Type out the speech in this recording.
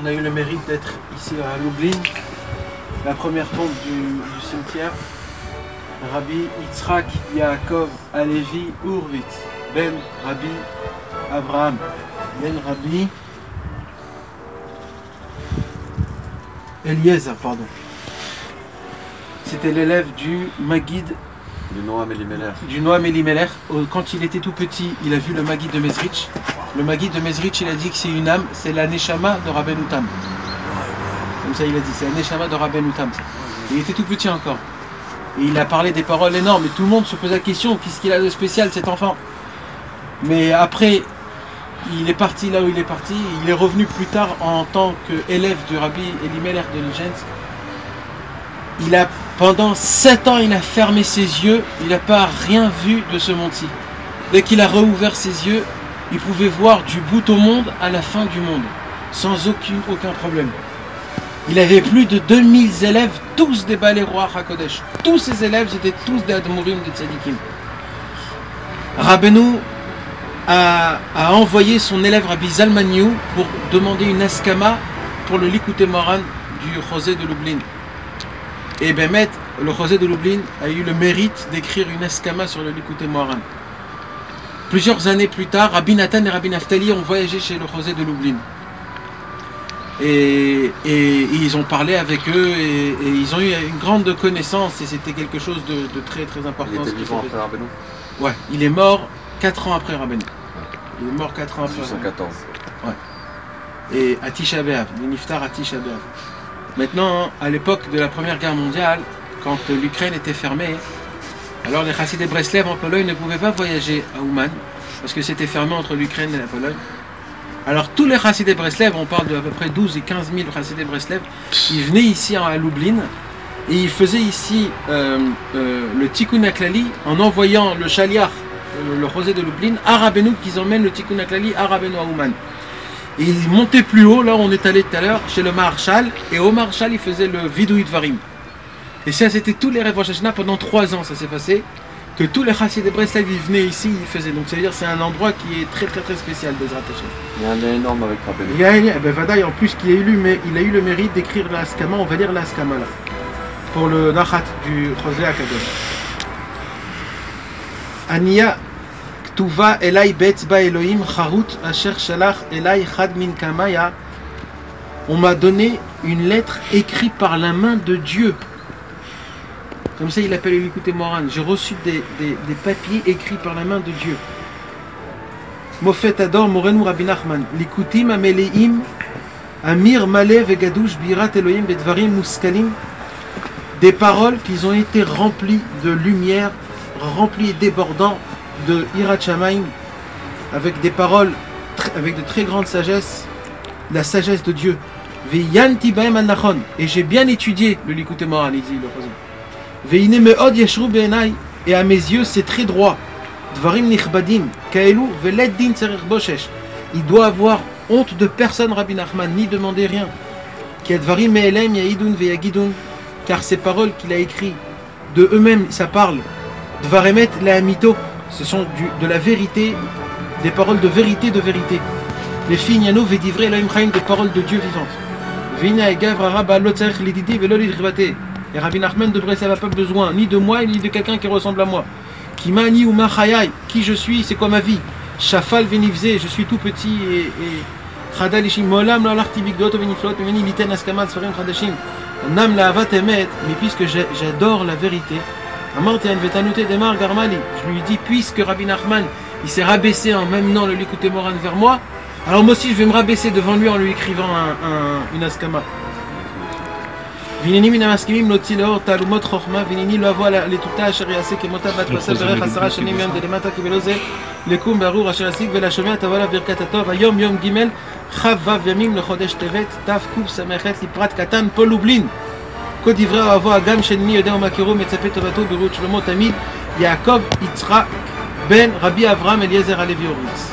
On a eu le mérite d'être ici à Lublin, la première tombe du cimetière. Rabbi Yitzhak Yaakov Alevi Hurwitz, Ben Rabbi Abraham, Ben Rabbi Eliezer, pardon. C'était l'élève du Maguid du Noam Elimelech. Du Noam Elimelech. Quand il était tout petit, il a vu le Maguid de Mezrich. Le Maguid de Mezrich, il a dit que c'est une âme, c'est la Neshama de Rabbeinu Tam. Comme ça, il a dit, c'est la Neshama de Rabbeinu Tam. Il était tout petit encore. Et il a parlé des paroles énormes. Et tout le monde se pose la question, qu'est-ce qu'il a de spécial cet enfant? Mais après, il est parti là où il est parti. Il est revenu plus tard en tant qu'élève du Rabbi Elimelech de Ligenz. Pendant 7 ans, il a fermé ses yeux. Il n'a pas rien vu de ce monde-ci. Dès qu'il a rouvert ses yeux, il pouvait voir du bout au monde à la fin du monde, sans aucun problème. Il avait plus de 2000 élèves, tous des Balei Ruach HaKodesh. Tous ces élèves étaient tous des Admorim, des Tzadikim. Rabbeinu a envoyé son élève Rabbi Zalmaniou pour demander une askama pour le Likutei Moharan du Chosé de Lublin. Et Bémet, le Chosé de Lublin a eu le mérite d'écrire une askama sur le Likutei Moharan. Plusieurs années plus tard, Rabbi Nathan et Rabbi Naftali ont voyagé chez le Chosé de Lublin. Et ils ont parlé avec eux et ils ont eu une grande connaissance et c'était quelque chose de très très important. Il était vivant après Rabbeinu. Ouais, il est mort 4 ans après Rabbeinu. Il est mort 4 ans après 1814. Ouais. Et à Tisha B'Av, le Niftar à Tisha B'Av. Maintenant, à l'époque de la Première Guerre mondiale, quand l'Ukraine était fermée, alors les Chassidei Breslev en Pologne ne pouvaient pas voyager à Ouman parce que c'était fermé entre l'Ukraine et la Pologne. Alors tous les Chassidei Breslev, on parle de à peu près 12 et 15 000 Chassidei Breslev, ils venaient ici à Lublin et ils faisaient ici le Tikkun HaKlali en envoyant le Shaliach, le Chosé de Lublin, à Rabbeinu, qu'ils emmènent le Tikkun HaKlali à Rabbeinu à Ouman. Et ils montaient plus haut, là où on est allé tout à l'heure, chez le Maharshal, et au Maharshal, ils faisaient le Vidui Dvarim. Et ça, c'était tous les Rosh Hashanah, pendant 3 ans, ça s'est passé, que tous les Chassidei Breslev, ils venaient ici, ils faisaient. Donc, ça veut dire que c'est un endroit qui est très très très spécial, Bezrat Hashem. Il y a un lien énorme avec Rabbeinu. Il y a un lien, ben Vadaï, en plus, il a eu le mérite d'écrire l'Askama, on va lire l'Askama là, pour le Nachat du Chosé Akadosh. Ania Ktuva Elai Betzba Elohim Charut Asher Shalach Elai Chad Min Kamaya. On m'a donné une lettre écrite par la main de Dieu. Comme ça, il appelle le Likutei Moharan. J'ai reçu des papiers écrits par la main de Dieu. Mofet Ador Morenu Rabbi Nachman. Likutim Ameleim Amir Male Vegadush Birat Elohim Bedvarim Muskalim. Des paroles qui ont été remplies de lumière, remplies et débordant de Hirat Shamayim, avec des paroles, avec de très grandes sagesse, la sagesse de Dieu. Veyanti Baem Anachon. Et j'ai bien étudié le Likutei Moharan, il dit le Chazon. Veine meod yeshru beinai, et à mes yeux c'est très droit. Dvarim nichbadim, kaelu veled din tzarich boshesh. Il doit avoir honte de personne, Rabbi Nachman, ni demander rien. Ki advarim me'elem yaidun veyagidun, car ces paroles qu'il a écrites de eux-mêmes, ça parle. Dvaremet la'amito, ce sont de la vérité, des paroles de vérité, de vérité. Les fignano vedivre Elohim chaim, des paroles de Dieu vivante. Veine agav rabba lo tzarich lididi velo lidribate. Et Rabbi Nachman de Breslev n'a pas besoin ni de moi ni de quelqu'un qui ressemble à moi. Kimani ou Machayai, qui je suis, c'est quoi ma vie? Shafal venivze, je suis tout petit et Chadalishim molam la lartibik dot veniflot veni liten askamat sfarim chadashim. Nam la avat emet, mais puisque j'adore la vérité. Amartian vetanute demar garmali. Je lui dis puisque Rabbi Nachman il s'est rabaissé en m'amenant le Likutei Moharan vers moi, alors moi aussi je vais me rabaisser devant lui en lui écrivant une askama. Vinini mina maskimim lotzi leor talumot chokhma vinini lo avo letuta asher yaseh kemota bat basar berech 10 shanim yom delemata kibelo ze lekum barur asher yasik velashomea tavala birkat hatov hayom yom gimel chav vav yamim lechodesh tevet tav kuf samechet liprat katan Paul Lublin kod divrei avo agam shenmi yodeh umakiru metzapeh tovato birut shlomo tamid Yaakov Yitzhak ben Rabbi Avraham Eliezer Alevi Hurwitz.